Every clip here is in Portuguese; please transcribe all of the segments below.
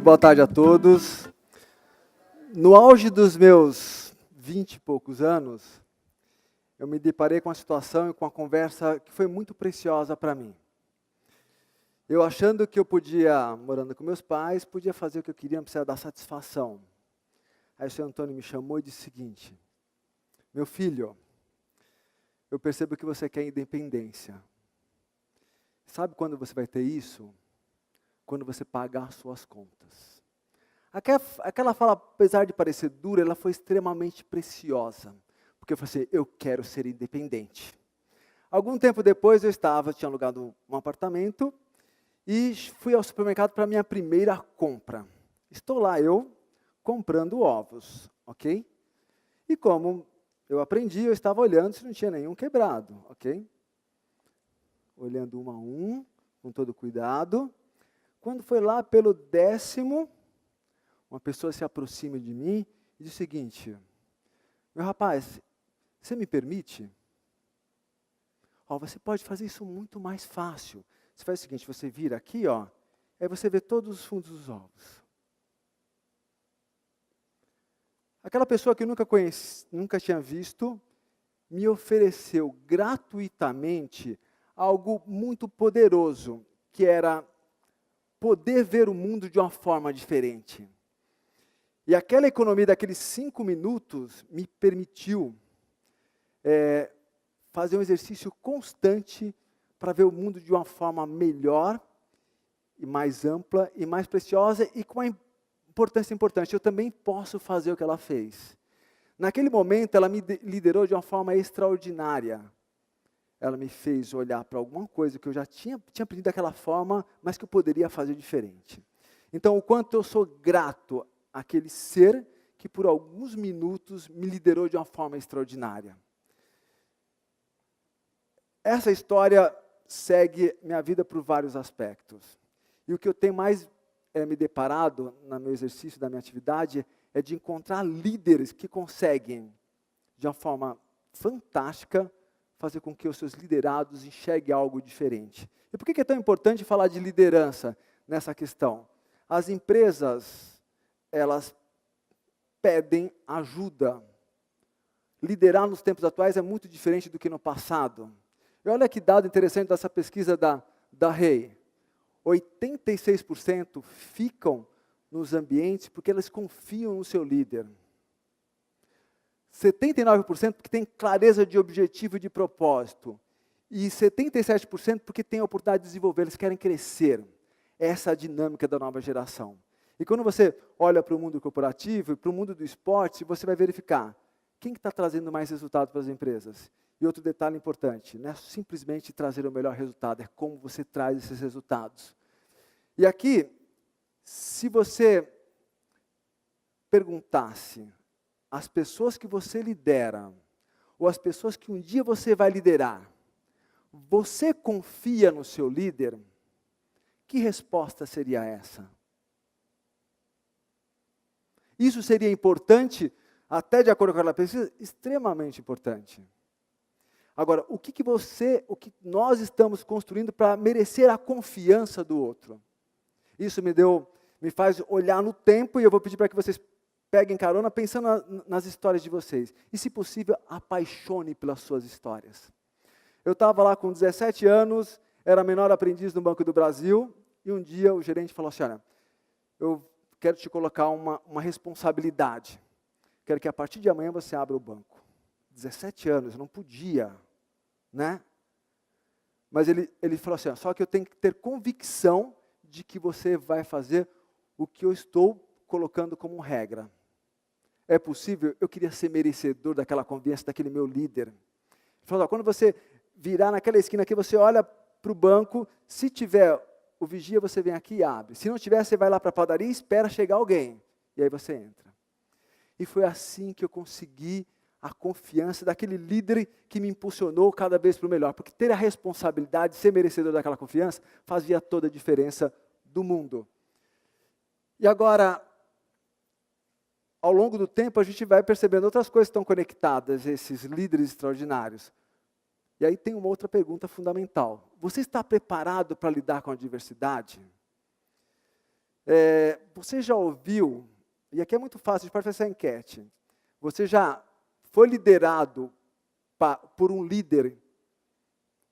Boa tarde a todos. No auge dos meus 20 e poucos anos, eu me deparei com uma situação e com uma conversa que foi muito preciosa para mim. Eu achando que eu podia, morando com meus pais, podia fazer o que eu queria, não precisava dar satisfação. Aí o senhor Antônio me chamou e disse o seguinte: meu filho, eu percebo que você quer independência. Sabe quando você vai ter isso? Quando você pagar suas contas. Aquela fala, apesar de parecer dura, ela foi extremamente preciosa. Porque eu falei assim, eu quero ser independente. Algum tempo depois tinha alugado um apartamento e fui ao supermercado para a minha primeira compra. Estou lá eu comprando ovos, ok? E como eu aprendi, eu estava olhando se não tinha nenhum quebrado, ok? Olhando um a um, com todo cuidado. Quando foi lá pelo 10º, uma pessoa se aproxima de mim e diz o seguinte: meu rapaz, você me permite? Você pode fazer isso muito mais fácil. Você faz o seguinte, você vira aqui, aí você vê todos os fundos dos ovos. Aquela pessoa que eu nunca tinha visto, me ofereceu gratuitamente algo muito poderoso, que era poder ver o mundo de uma forma diferente. E aquela economia daqueles 5 minutos me permitiu fazer um exercício constante para ver o mundo de uma forma melhor, e mais ampla, e mais preciosa, e com uma importância importante. Eu também posso fazer o que ela fez. Naquele momento, ela me liderou de uma forma extraordinária. Ela me fez olhar para alguma coisa que eu já tinha aprendido daquela forma, mas que eu poderia fazer diferente. Então, o quanto eu sou grato àquele ser que por alguns minutos me liderou de uma forma extraordinária. Essa história segue minha vida por vários aspectos. E o que eu tenho mais me deparado no meu exercício da minha atividade é de encontrar líderes que conseguem, de uma forma fantástica, fazer com que os seus liderados enxerguem algo diferente. E por que é tão importante falar de liderança nessa questão? As empresas, elas pedem ajuda. Liderar nos tempos atuais é muito diferente do que no passado. E olha que dado interessante dessa pesquisa da REI. 86% ficam nos ambientes porque elas confiam no seu líder. 79% porque tem clareza de objetivo e de propósito. E 77% porque tem a oportunidade de desenvolver, eles querem crescer. Essa é a dinâmica da nova geração. E quando você olha para o mundo corporativo e para o mundo do esporte, você vai verificar quem está trazendo mais resultado para as empresas. E outro detalhe importante, não é simplesmente trazer o melhor resultado, é como você traz esses resultados. E aqui, se você perguntasse as pessoas que você lidera, ou as pessoas que um dia você vai liderar, você confia no seu líder? Que resposta seria essa? Isso seria importante, até de acordo com aquela pesquisa, extremamente importante. Agora, o que nós estamos construindo para merecer a confiança do outro? Isso me faz olhar no tempo, e eu vou pedir para que vocês peguem carona pensando nas histórias de vocês. E, se possível, apaixone pelas suas histórias. Eu estava lá com 17 anos, era menor aprendiz no Banco do Brasil, e um dia o gerente falou assim, olha, eu quero te colocar uma responsabilidade. Quero que a partir de amanhã você abra o banco. 17 anos, eu não podia, né? Mas ele falou assim, só que eu tenho que ter convicção de que você vai fazer o que eu estou colocando como regra. É possível? Eu queria ser merecedor daquela confiança, daquele meu líder. Ele falou, quando você virar naquela esquina aqui, você olha para o banco, se tiver o vigia, você vem aqui e abre. Se não tiver, você vai lá para a padaria e espera chegar alguém. E aí você entra. E foi assim que eu consegui a confiança daquele líder que me impulsionou cada vez para o melhor. Porque ter a responsabilidade de ser merecedor daquela confiança fazia toda a diferença do mundo. E agora, ao longo do tempo, a gente vai percebendo outras coisas que estão conectadas a esses líderes extraordinários. E aí tem uma outra pergunta fundamental. Você está preparado para lidar com a diversidade? Você já ouviu, e aqui é muito fácil, a gente pode fazer essa enquete, você já foi liderado por um líder,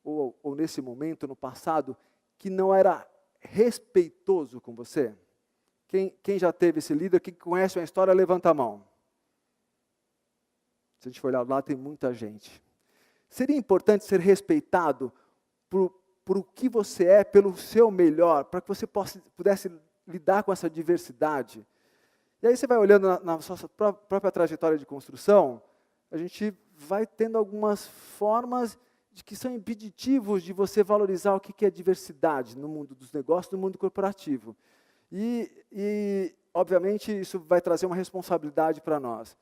ou nesse momento, no passado, que não era respeitoso com você? Quem já teve esse líder, quem conhece uma história, levanta a mão. Se a gente for olhar lá, tem muita gente. Seria importante ser respeitado por o que você é, pelo seu melhor, para que você pudesse lidar com essa diversidade. E aí você vai olhando na sua própria trajetória de construção, a gente vai tendo algumas formas de que são impeditivos de você valorizar o que é diversidade no mundo dos negócios, no mundo corporativo. E obviamente, isso vai trazer uma responsabilidade para nós.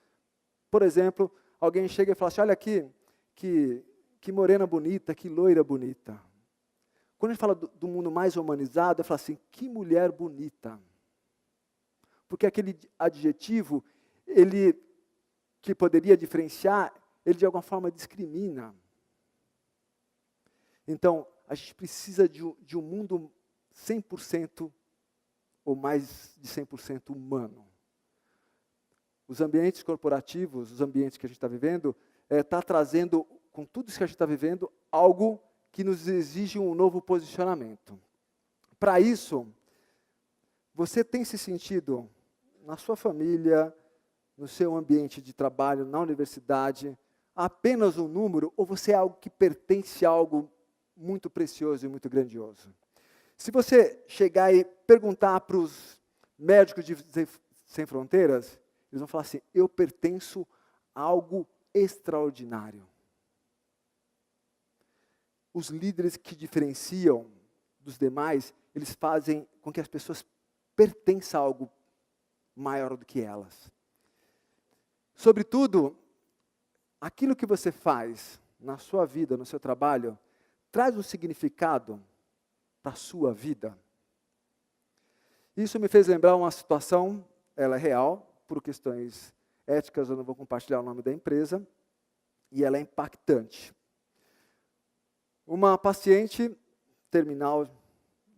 Por exemplo, alguém chega e fala assim, olha aqui, que morena bonita, que loira bonita. Quando a gente fala do mundo mais humanizado, eu falo assim, que mulher bonita. Porque aquele adjetivo, ele que poderia diferenciar, ele de alguma forma discrimina. Então, a gente precisa de um mundo 100% ou mais de 100% humano. Os ambientes corporativos, os ambientes que a gente está vivendo, está trazendo, com tudo isso que a gente está vivendo, algo que nos exige um novo posicionamento. Para isso, você tem se sentido na sua família, no seu ambiente de trabalho, na universidade, apenas um número, ou você é algo que pertence a algo muito precioso e muito grandioso? Se você chegar e perguntar para os médicos Sem Fronteiras, eles vão falar assim, eu pertenço a algo extraordinário. Os líderes que diferenciam dos demais, eles fazem com que as pessoas pertençam a algo maior do que elas. Sobretudo, aquilo que você faz na sua vida, no seu trabalho, traz um significado para a sua vida. Isso me fez lembrar uma situação, ela é real, por questões éticas, eu não vou compartilhar o nome da empresa, e ela é impactante. Uma paciente terminal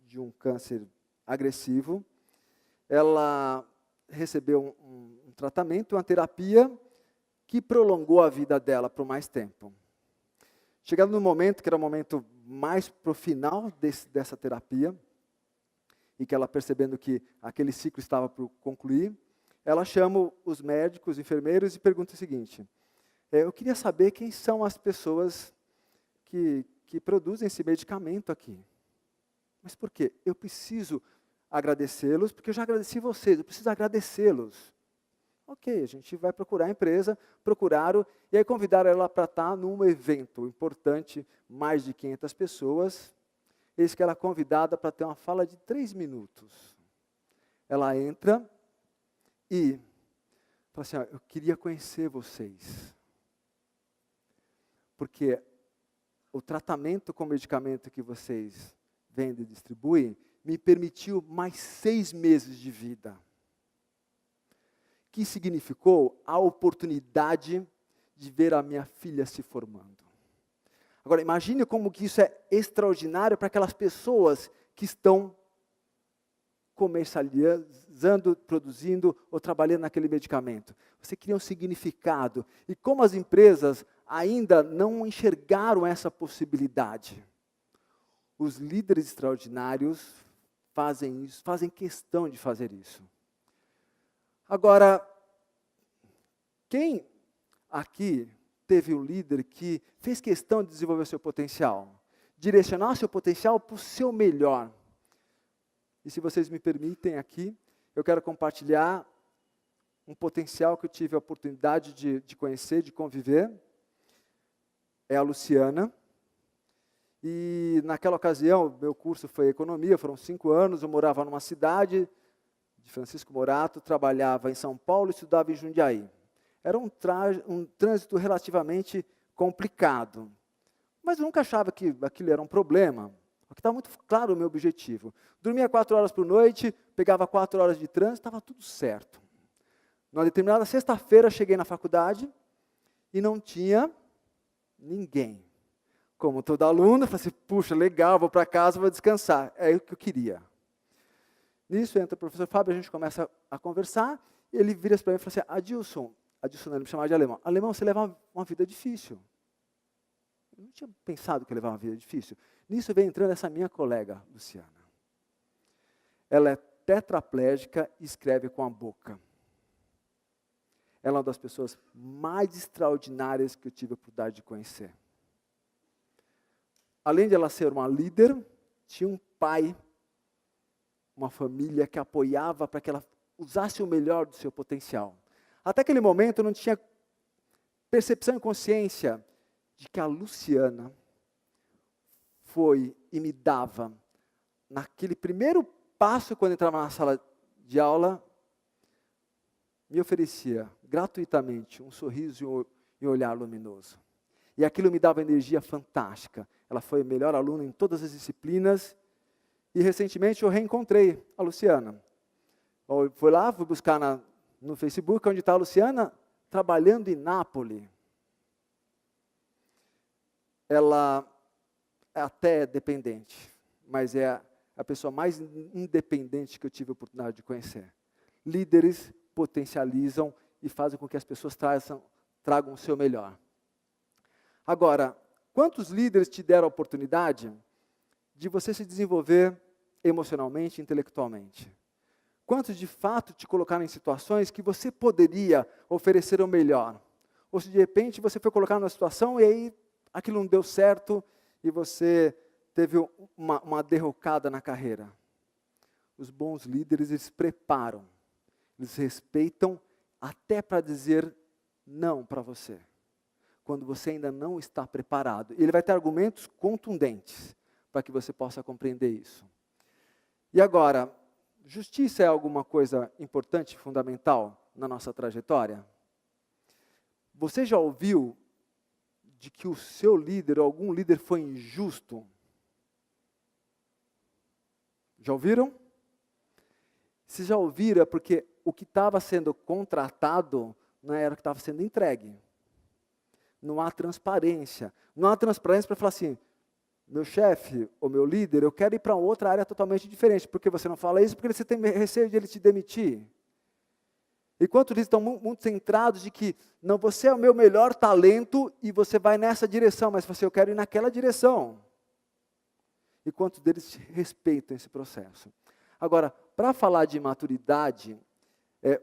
de um câncer agressivo, ela recebeu um tratamento, uma terapia que prolongou a vida dela por mais tempo. Chegando no momento, que era o momento mais para o final dessa terapia, e que ela percebendo que aquele ciclo estava por concluir, ela chama os médicos, enfermeiros e pergunta o seguinte, eu queria saber quem são as pessoas que produzem esse medicamento aqui. Mas por quê? Eu preciso agradecê-los, porque eu já agradeci vocês, eu preciso agradecê-los. Ok, a gente vai procurar a empresa, procuraram, e aí convidaram ela para estar num evento importante, mais de 500 pessoas. Eis que ela é convidada para ter uma fala de 3 minutos. Ela entra e fala assim, eu queria conhecer vocês. Porque o tratamento com medicamento que vocês vendem e distribuem me permitiu mais 6 meses de vida. Que significou a oportunidade de ver a minha filha se formando. Agora, imagine como que isso é extraordinário para aquelas pessoas que estão comercializando, produzindo ou trabalhando naquele medicamento. Você cria um significado. E como as empresas ainda não enxergaram essa possibilidade, os líderes extraordinários fazem isso, fazem questão de fazer isso. Agora, quem aqui teve um líder que fez questão de desenvolver o seu potencial, direcionar o seu potencial para o seu melhor? E se vocês me permitem aqui, eu quero compartilhar um potencial que eu tive a oportunidade de conhecer, de conviver. É a Luciana. E naquela ocasião, meu curso foi economia, foram 5 anos, eu morava numa cidade de Francisco Morato, trabalhava em São Paulo e estudava em Jundiaí. Era um trânsito relativamente complicado. Mas eu nunca achava que aquilo era um problema, porque estava muito claro o meu objetivo. Dormia 4 horas por noite, pegava 4 horas de trânsito, estava tudo certo. Numa determinada sexta-feira, cheguei na faculdade e não tinha ninguém. Como todo aluno, eu falei assim, puxa, legal, vou para casa, vou descansar. É o que eu queria. Nisso entra o professor Fábio, a gente começa a conversar, e ele vira para mim e fala assim, Adilson não, ele me chamava de alemão, alemão, você leva uma vida difícil. Eu não tinha pensado que eu levava uma vida difícil. Nisso vem entrando essa minha colega, Luciana. Ela é tetraplégica e escreve com a boca. Ela é uma das pessoas mais extraordinárias que eu tive a oportunidade de conhecer. Além de ela ser uma líder, tinha um pai, uma família que apoiava para que ela usasse o melhor do seu potencial. Até aquele momento eu não tinha percepção e consciência de que a Luciana foi e me dava, naquele primeiro passo quando entrava na sala de aula, me oferecia gratuitamente um sorriso e um olhar luminoso. E aquilo me dava energia fantástica. Ela foi a melhor aluna em todas as disciplinas. E recentemente eu reencontrei a Luciana. Fui lá, fui buscar no Facebook, onde está a Luciana, trabalhando em Nápoles. Ela é até dependente, mas é a pessoa mais independente que eu tive a oportunidade de conhecer. Líderes potencializam e fazem com que as pessoas tragam o seu melhor. Agora, quantos líderes te deram a oportunidade de você se desenvolver emocionalmente, intelectualmente? Quantos de fato te colocaram em situações que você poderia oferecer o melhor? Ou se de repente você foi colocado numa situação e aí aquilo não deu certo e você teve uma derrocada na carreira? Os bons líderes, eles preparam, eles respeitam até para dizer não para você, quando você ainda não está preparado. Ele vai ter argumentos contundentes para que você possa compreender isso. E agora, justiça é alguma coisa importante, fundamental na nossa trajetória? Você já ouviu de que o seu líder ou algum líder foi injusto? Já ouviram? Se já ouviram é porque o que estava sendo contratado não era o que estava sendo entregue. Não há transparência. Não há transparência para falar assim, meu chefe ou meu líder, eu quero ir para outra área totalmente diferente. Porque você não fala isso? Porque você tem receio de ele te demitir. Enquanto eles estão muito centrados de que, não, você é o meu melhor talento e você vai nessa direção, mas você, eu quero ir naquela direção. E quantos deles respeitam esse processo? Agora, para falar de maturidade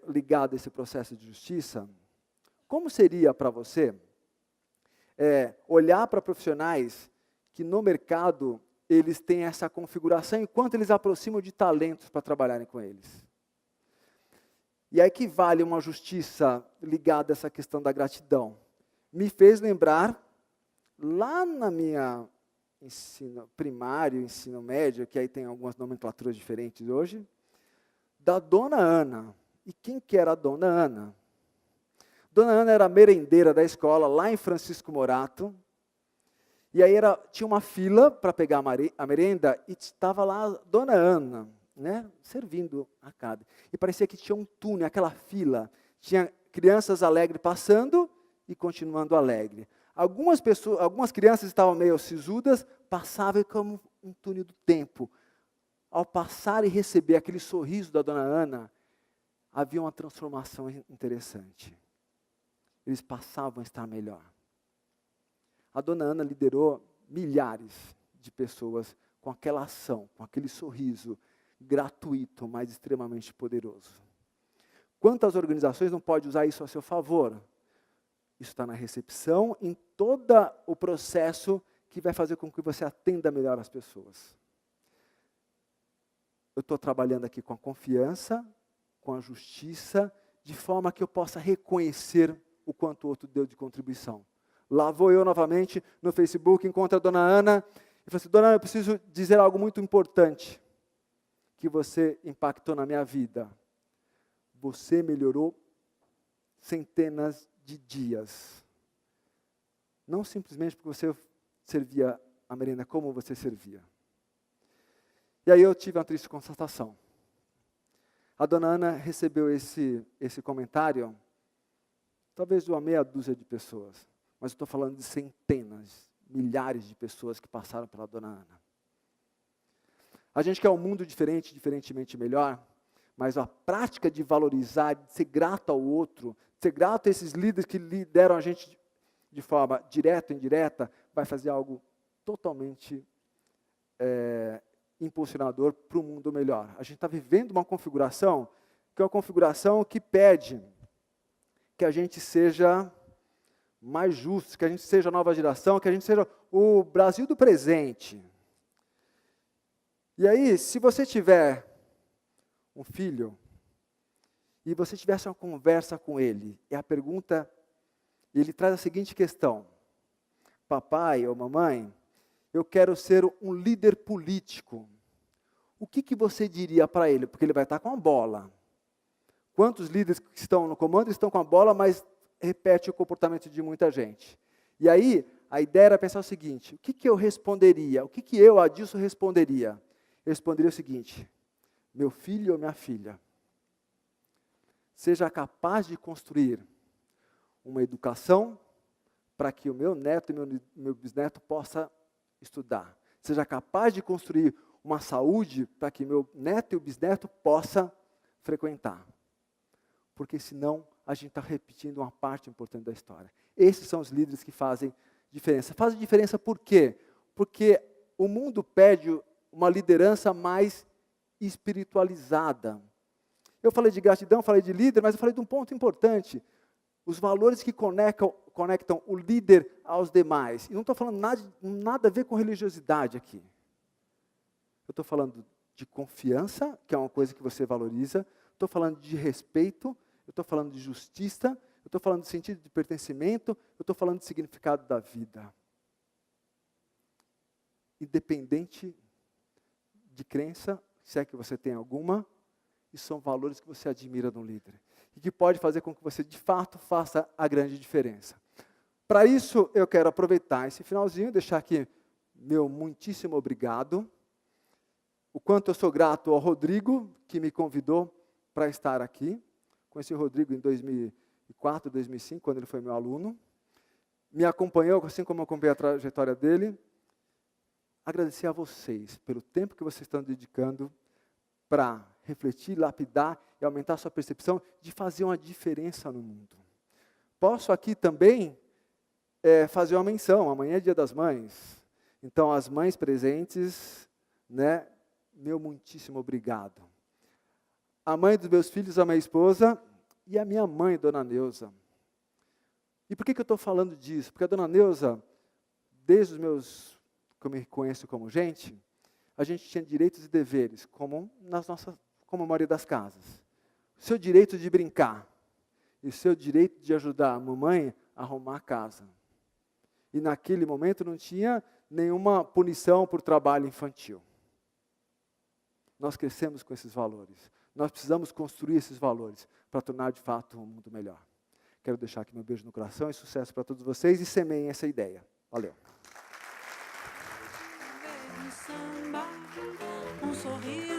ligado a esse processo de justiça, como seria para você olhar para profissionais que no mercado eles têm essa configuração enquanto eles aproximam de talentos para trabalharem com eles? E aí que vale uma justiça ligada a essa questão da gratidão. Me fez lembrar, lá na minha ensino primário, ensino médio, que aí tem algumas nomenclaturas diferentes hoje, da Dona Ana. E quem que era a Dona Ana? Dona Ana era merendeira da escola, lá em Francisco Morato. E aí tinha uma fila para pegar a merenda e estava lá a Dona Ana, né, servindo a cada. E parecia que tinha um túnel, aquela fila. Tinha crianças alegres passando e continuando alegre. Algumas crianças estavam meio sisudas, passavam como um túnel do tempo. Ao passar e receber aquele sorriso da Dona Ana, havia uma transformação interessante. Eles passavam a estar melhor. A Dona Ana liderou milhares de pessoas com aquela ação, com aquele sorriso gratuito, mas extremamente poderoso. Quantas organizações não podem usar isso a seu favor? Isso está na recepção, em todo o processo que vai fazer com que você atenda melhor as pessoas. Eu estou trabalhando aqui com a confiança, com a justiça, de forma que eu possa reconhecer o quanto o outro deu de contribuição. Lá vou eu novamente no Facebook, encontro a Dona Ana, e falo assim, Dona Ana, eu preciso dizer algo muito importante, que você impactou na minha vida. Você melhorou centenas de dias. Não simplesmente porque você servia a merenda como você servia. E aí eu tive uma triste constatação. A Dona Ana recebeu esse comentário, talvez de uma meia dúzia de pessoas, mas eu estou falando de centenas, milhares de pessoas que passaram pela Dona Ana. A gente quer um mundo diferente, diferentemente melhor, mas a prática de valorizar, de ser grato ao outro, de ser grato a esses líderes que lideram a gente de forma direta ou indireta, vai fazer algo totalmente impulsionador para um mundo melhor. A gente está vivendo uma configuração que é uma configuração que pede que a gente seja mais justo, que a gente seja a nova geração, que a gente seja o Brasil do presente. E aí, se você tiver um filho e você tivesse uma conversa com ele, e a pergunta, ele traz a seguinte questão: papai ou mamãe, eu quero ser um líder político. O que você diria para ele? Porque ele vai estar com a bola. Quantos líderes que estão no comando estão com a bola, mas repete o comportamento de muita gente? E aí, a ideia era pensar o seguinte: o que eu responderia? O que eu, Adilson, responderia? Eu responderia o seguinte: meu filho ou minha filha, seja capaz de construir uma educação para que o meu neto e meu bisneto possa estudar. Seja capaz de construir uma saúde para que meu neto e o bisneto possa frequentar. Porque senão a gente está repetindo uma parte importante da história. Esses são os líderes que fazem diferença. Fazem diferença por quê? Porque o mundo pede uma liderança mais espiritualizada. Eu falei de gratidão, falei de líder, mas eu falei de um ponto importante. Os valores que conectam o líder aos demais. E não estou falando nada a ver com religiosidade aqui. Eu estou falando de confiança, que é uma coisa que você valoriza. Estou falando de respeito. Eu estou falando de justiça. Eu estou falando de sentido de pertencimento. Eu estou falando de significado da vida. Independente de crença, se é que você tem alguma, e são valores que você admira no líder. E que pode fazer com que você, de fato, faça a grande diferença. Para isso, eu quero aproveitar esse finalzinho e deixar aqui meu muitíssimo obrigado. O quanto eu sou grato ao Rodrigo, que me convidou para estar aqui. Conheci o Rodrigo em 2004, 2005, quando ele foi meu aluno. Me acompanhou, assim como eu acompanhei a trajetória dele. Agradecer a vocês pelo tempo que vocês estão dedicando para refletir, lapidar e aumentar a sua percepção de fazer uma diferença no mundo. Posso aqui também fazer uma menção. Amanhã é Dia das Mães. Então, as mães presentes, né, meu muitíssimo obrigado. A mãe dos meus filhos, a minha esposa e a minha mãe, Dona Neuza. E por que eu estou falando disso? Porque a Dona Neuza, desde os meus, que eu me reconheço como gente, a gente tinha direitos e deveres, como a maioria das casas. O seu direito de brincar e o seu direito de ajudar a mamãe a arrumar a casa. E naquele momento não tinha nenhuma punição por trabalho infantil. Nós crescemos com esses valores. Nós precisamos construir esses valores para tornar de fato um mundo melhor. Quero deixar aqui meu beijo no coração e sucesso para todos vocês e semeiem essa ideia. Valeu. Um sorriso.